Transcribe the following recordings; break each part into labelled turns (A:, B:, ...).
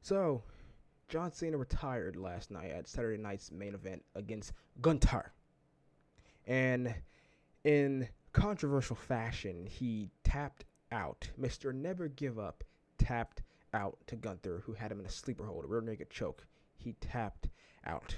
A: So, John Cena retired last night at Saturday night's main event against Gunther. And in controversial fashion, he tapped out. Mr. Never Give Up tapped out to Gunther, who had him in a sleeper hold, a rear naked choke. He tapped out.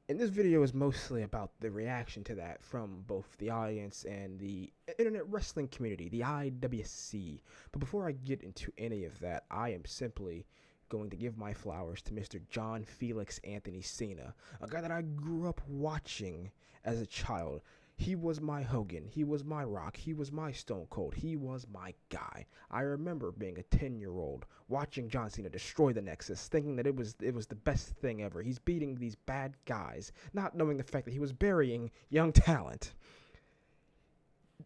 A: And this video is mostly about the reaction to that from both the audience and the internet wrestling community, the IWC. But before I get into any of that, I am simply going to give my flowers to Mr. John Felix Anthony Cena, a guy that I grew up watching as a child. He was my Hogan, he was my Rock, he was my Stone Cold, he was my guy. I remember being a 10-year-old watching John Cena destroy the Nexus, thinking that it was the best thing ever. He's beating these bad guys, not knowing the fact that he was burying young talent.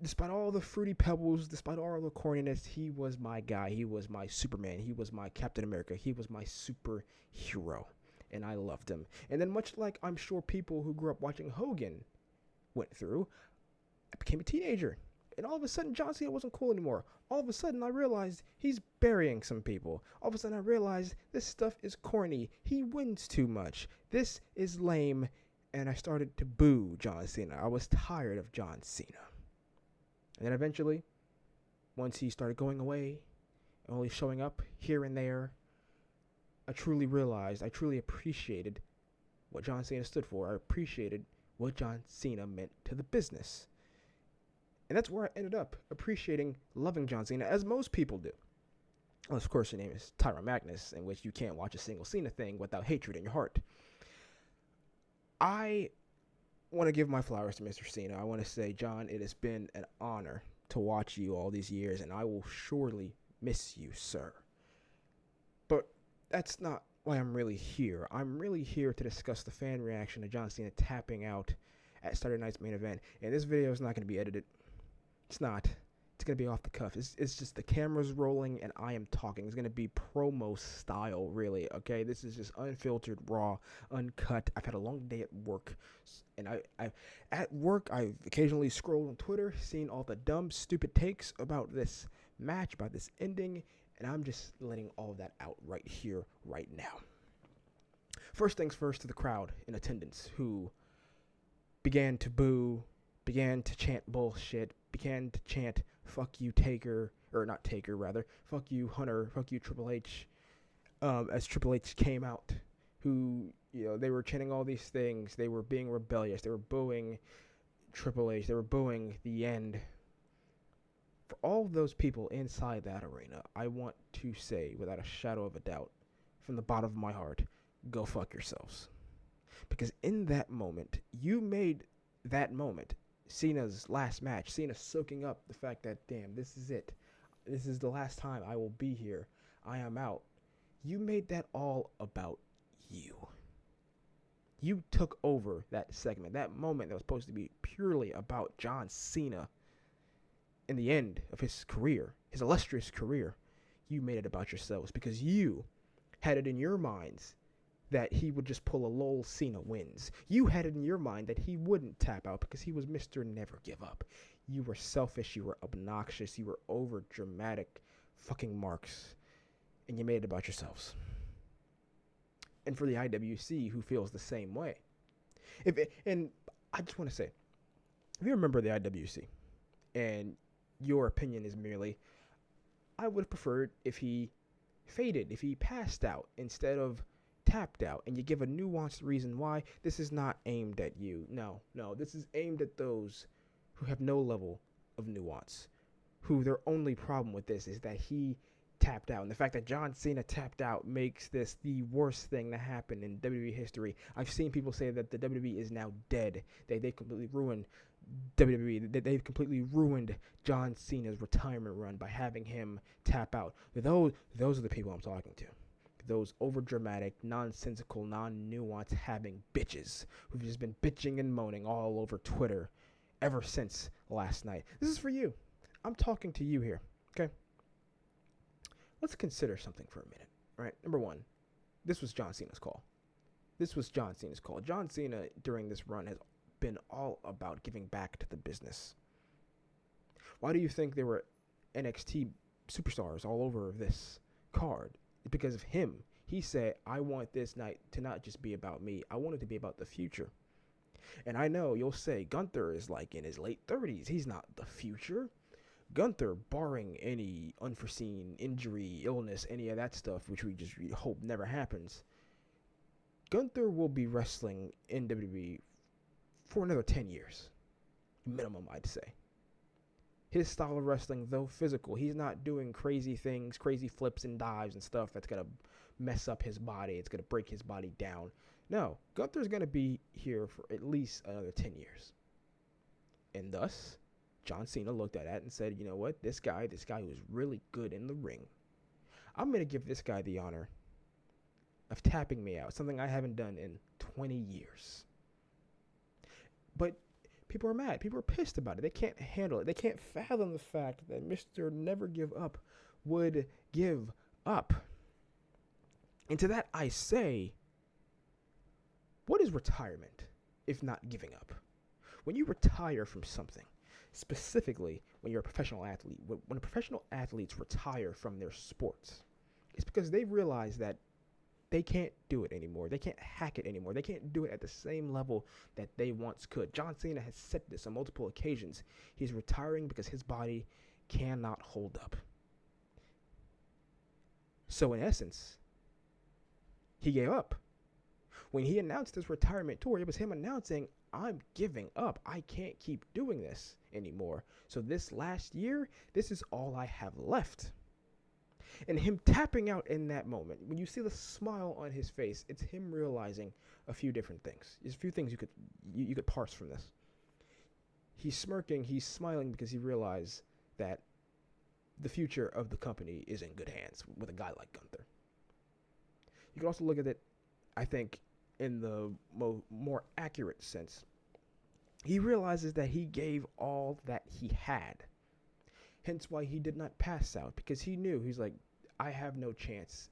A: Despite all the fruity pebbles, despite all the corniness, he was my guy. He was my Superman. He was my Captain America. He was my superhero, and I loved him. And then much like I'm sure people who grew up watching Hogan went through, I became a teenager. And all of a sudden, John Cena wasn't cool anymore. All of a sudden, I realized he's burying some people. All of a sudden, I realized this stuff is corny. He wins too much. This is lame. And I started to boo John Cena. I was tired of John Cena. And then eventually, once he started going away, and only showing up here and there, I truly realized, I truly appreciated what John Cena stood for. I appreciated what John Cena meant to the business. And that's where I ended up appreciating, loving John Cena, as most people do. Unless, of course, your name is Tyron Magnus, in which you can't watch a single Cena thing without hatred in your heart. I want to give my flowers to Mr. Cena. I want to say, John, it has been an honor to watch you all these years, and I will surely miss you, sir. But that's not why I'm really here. I'm really here to discuss the fan reaction to John Cena tapping out at Saturday night's main event. And this video is not going to be edited. It's not. It's going to be off the cuff. It's just the camera's rolling and I am talking. It's going to be promo style, really, okay? This is just unfiltered, raw, uncut. I've had a long day at work. And at work, I've occasionally scrolled on Twitter, seen all the dumb, stupid takes about this match, about this ending, and I'm just letting all of that out right here, right now. First things first, to the crowd in attendance who began to boo, began to chant bullshit, began to chant fuck you Taker, or not Taker rather, fuck you Hunter, fuck you Triple H, as Triple H came out, who, they were chanting all these things, they were being rebellious, they were booing Triple H, they were booing the end. For all of those people inside that arena, I want to say, without a shadow of a doubt, from the bottom of my heart, go fuck yourselves. Because in that moment, you made that moment Cena's last match, Cena soaking up the fact that, damn, this is it. This is the last time I will be here. I am out. You made that all about you. You took over that segment, that moment that was supposed to be purely about John Cena. In the end of his career, his illustrious career, you made it about yourselves because you had it in your minds that he would just pull a lol Cena wins. You had it in your mind that he wouldn't tap out because he was Mr. Never Give Up. You were selfish, you were obnoxious, you were over dramatic fucking marks, and you made it about yourselves. And for the IWC who feels the same way. And I just want to say, if you remember the IWC, and your opinion is merely, I would have preferred if he faded, if he passed out instead of tapped out, and you give a nuanced reason why. This is not aimed at you. No, this is aimed at those who have no level of nuance, who their only problem with this is that he tapped out. And the fact that John Cena tapped out makes this the worst thing to happen in WWE history. I've seen people say that the WWE is now dead. They completely ruined WWE. They've completely ruined John Cena's retirement run by having him tap out. Those are the people I'm talking to. Those overdramatic, nonsensical, non-nuance having bitches who've just been bitching and moaning all over Twitter ever since last night. This is for you. I'm talking to you here, okay? Let's consider something for a minute, right? Number one, this was John Cena's call. John Cena, during this run, has been all about giving back to the business. Why do you think there were NXT superstars all over this card? It's because of him. He said, I want this night to not just be about me. I want it to be about the future. And I know you'll say Gunther is like in his late 30s. He's not the future. Gunther, barring any unforeseen injury, illness, any of that stuff, which we just hope never happens, Gunther will be wrestling in WWE for another 10 years. Minimum, I'd say. His style of wrestling, though physical, he's not doing crazy things, crazy flips and dives and stuff that's going to mess up his body. It's going to break his body down. No, Gunther's going to be here for at least another 10 years. And thus, John Cena looked at that and said, you know what, this guy who's really good in the ring, I'm going to give this guy the honor of tapping me out, something I haven't done in 20 years. But people are mad. People are pissed about it. They can't handle it. They can't fathom the fact that Mr. Never Give Up would give up. And to that I say, what is retirement if not giving up? When you retire from something, specifically when you're a professional athlete, when professional athletes retire from their sports, it's because they realize that they can't do it anymore. They can't hack it anymore. They can't do it at the same level that they once could. John Cena has said this on multiple occasions. He's retiring because his body cannot hold up. So in essence, he gave up. When he announced his retirement tour, it was him announcing, I'm giving up. I can't keep doing this anymore. So this last year, this is all I have left. And him tapping out in that moment, when you see the smile on his face, it's him realizing a few different things. There's a few things you could parse from this. He's smirking, he's smiling because he realized that the future of the company is in good hands with a guy like Gunther. You can also look at it, I think, in the more accurate sense. He realizes that he gave all that he had. Hence why he did not pass out, because he knew, he's like, I have no chance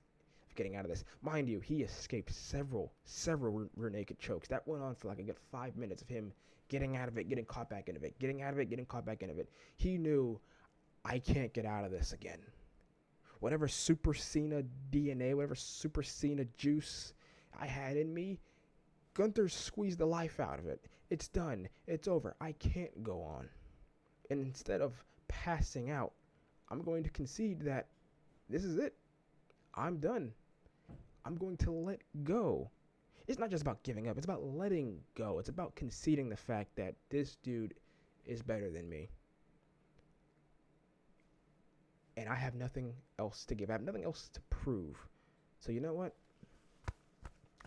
A: of getting out of this. Mind you, he escaped several rear naked chokes. That went on for like a good 5 minutes of him getting out of it, getting caught back into it, getting out of it, getting caught back into it. He knew, I can't get out of this again. Whatever Super Cena DNA, whatever Super Cena juice I had in me, Gunther squeezed the life out of it. It's done. It's over. I can't go on. And instead of passing out, I'm going to concede that this is it. I'm done. I'm going to let go. It's not just about giving up. It's about letting go. It's about conceding the fact that this dude is better than me. And I have nothing else to give. I have nothing else to prove. So you know what?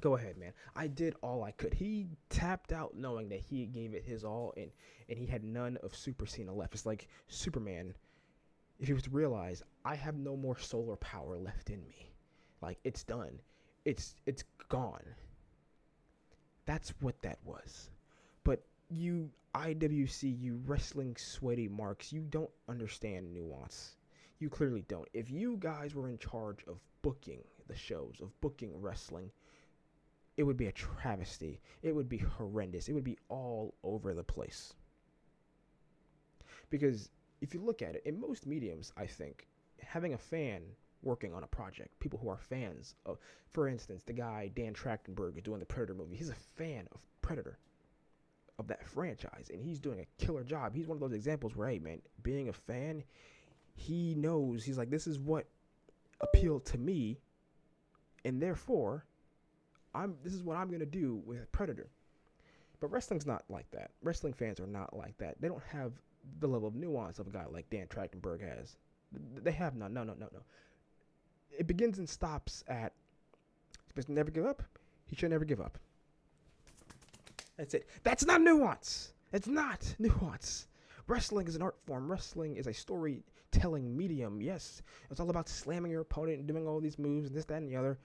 A: Go ahead, man. I did all I could. He tapped out knowing that he gave it his all, and he had none of Super Cena left. It's like Superman, if he was to realize, I have no more solar power left in me. Like, it's done. It's gone. That's what that was. But you IWC, you wrestling sweaty marks, you don't understand nuance. You clearly don't. If you guys were in charge of booking the shows, of booking wrestling, it would be a travesty. It would be horrendous. It would be all over the place. Because if you look at it, in most mediums, I think, having a fan working on a project, people who are fans of, for instance, the guy Dan Trachtenberg is doing the Predator movie. He's a fan of Predator, of that franchise, and he's doing a killer job. He's one of those examples where, hey, man, being a fan, he knows, he's like, this is what appealed to me, and therefore, this is what I'm going to do with Predator. But wrestling's not like that. Wrestling fans are not like that. They don't have the level of nuance of a guy like Dan Trachtenberg has. They have none. No. It begins and stops at, he's supposed to never give up. He should never give up. That's it. That's not nuance. It's not nuance. Wrestling is an art form. Wrestling is a storytelling medium. Yes, it's all about slamming your opponent and doing all these moves and this, that, and the other.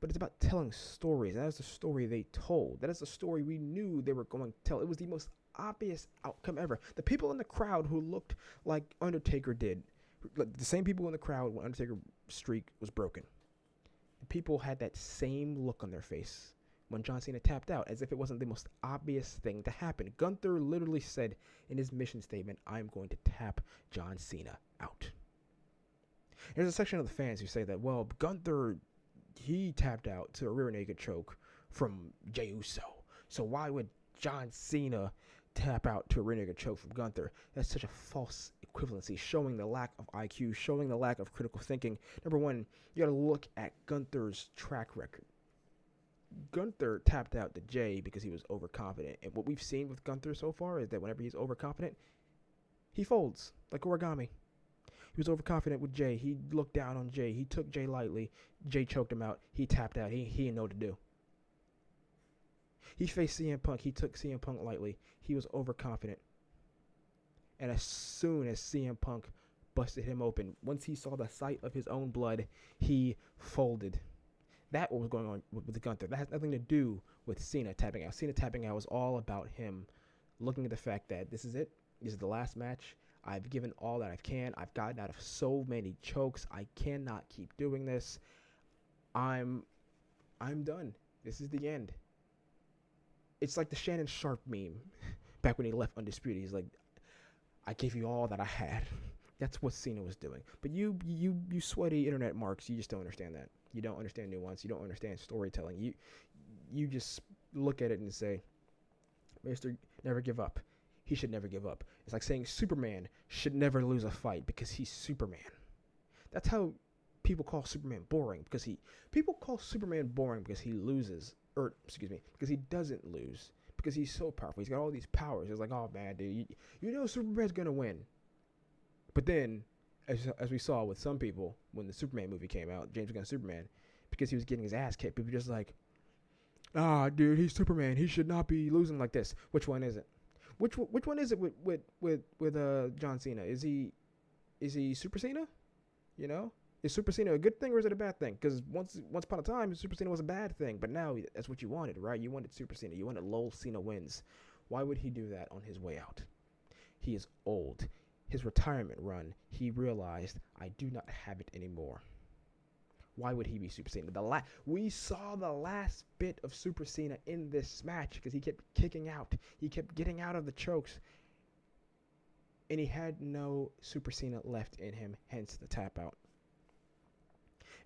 A: But it's about telling stories. That is the story they told. That is the story we knew they were going to tell. It was the most obvious outcome ever. The people in the crowd who looked like Undertaker did, the same people in the crowd when Undertaker's streak was broken, the people had that same look on their face when John Cena tapped out, as if it wasn't the most obvious thing to happen. Gunther literally said in his mission statement, I'm going to tap John Cena out. There's a section of the fans who say that, well, Gunther, he tapped out to a rear naked choke from Jey Uso. So why would John Cena tap out to a rear naked choke from Gunther? That's such a false equivalency, showing the lack of IQ, showing the lack of critical thinking. Number one, you got to look at Gunther's track record. Gunther tapped out to Jey because he was overconfident. And what we've seen with Gunther so far is that whenever he's overconfident, he folds like origami. He was overconfident with Jey. He looked down on Jey. He took Jey lightly. Jey choked him out. He tapped out. He didn't know what to do. He faced CM Punk. He took CM Punk lightly. He was overconfident. And as soon as CM Punk busted him open, once he saw the sight of his own blood, he folded. That was going on with Gunther. That has nothing to do with Cena tapping out. Cena tapping out was all about him looking at the fact that this is it. This is the last match. I've given all that I can. I've gotten out of so many chokes. I cannot keep doing this. I'm done. This is the end. It's like the Shannon Sharp meme back when he left Undisputed. He's like, I gave you all that I had. That's what Cena was doing. But you sweaty internet marks, you just don't understand that. You don't understand nuance. You don't understand storytelling. You just look at it and say, Mr. Never give up. He should never give up. It's like saying Superman should never lose a fight because he's Superman. That's how people call Superman boring, because people call Superman boring because he loses, because he doesn't lose, because he's so powerful. He's got all these powers. It's like, oh man, dude, you know Superman's gonna win. But then, as we saw with some people when the Superman movie came out, James Gunn's Superman, because he was getting his ass kicked, people were just like, dude, he's Superman. He should not be losing like this. Which one is it? Which one is it with John Cena? Is he Super Cena? You know, is Super Cena a good thing or is it a bad thing? Because once upon a time, Super Cena was a bad thing, but now that's what you wanted, right? You wanted Super Cena. You wanted LOL Cena wins. Why would he do that on his way out? He is old. His retirement run, he realized, I do not have it anymore. Why would he be Super Cena? We saw the last bit of Super Cena in this match because he kept kicking out. He kept getting out of the chokes. And he had no Super Cena left in him, hence the tap out.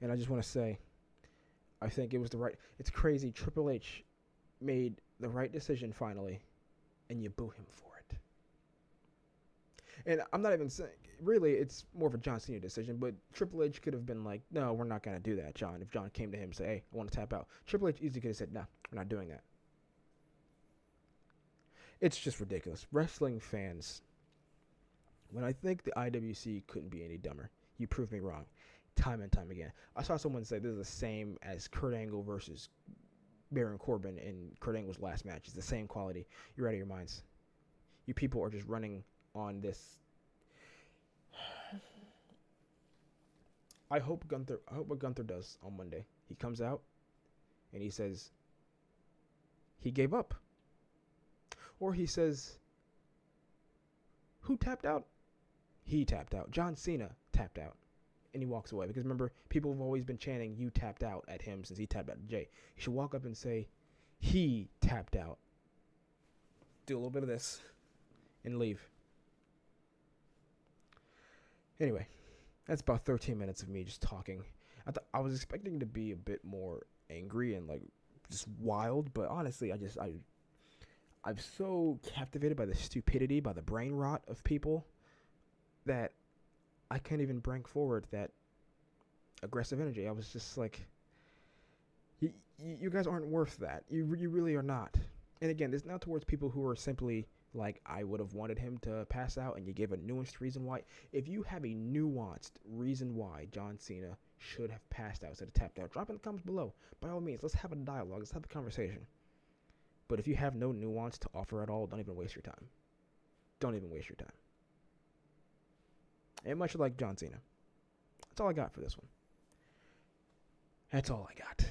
A: And I just want to say, I think it was it's crazy. Triple H made the right decision finally, and you boo him for it. And I'm not even saying, really, it's more of a John Cena decision, but Triple H could have been like, no, we're not going to do that, John. If John came to him and said, hey, I want to tap out, Triple H easily could have said, no, we're not doing that. It's just ridiculous. Wrestling fans, when I think the IWC couldn't be any dumber, you prove me wrong time and time again. I saw someone say this is the same as Kurt Angle versus Baron Corbin in Kurt Angle's last match. It's the same quality. You're out of your minds. You people are just running on this. I hope what Gunther does on Monday. He comes out and he says he gave up. Or he says, who tapped out? He tapped out. John Cena tapped out. And he walks away. Because remember, people have always been chanting, you tapped out at him since he tapped out at Jey. He should walk up and say, he tapped out. Do a little bit of this and leave. Anyway, that's about 13 minutes of me just talking. I was expecting to be a bit more angry and like just wild, but honestly, I'm so captivated by the stupidity, by the brain rot of people that I can't even bring forward that aggressive energy. I was just like, you guys aren't worth that. You really are not. And again, this is not towards people who are simply like, I would have wanted him to pass out, and you gave a nuanced reason why. If you have a nuanced reason why John Cena should have passed out instead of tapped out, drop in the comments below. By all means, let's have a dialogue. Let's have a conversation. But if you have no nuance to offer at all, don't even waste your time. Don't even waste your time. And much like John Cena. That's all I got for this one. That's all I got.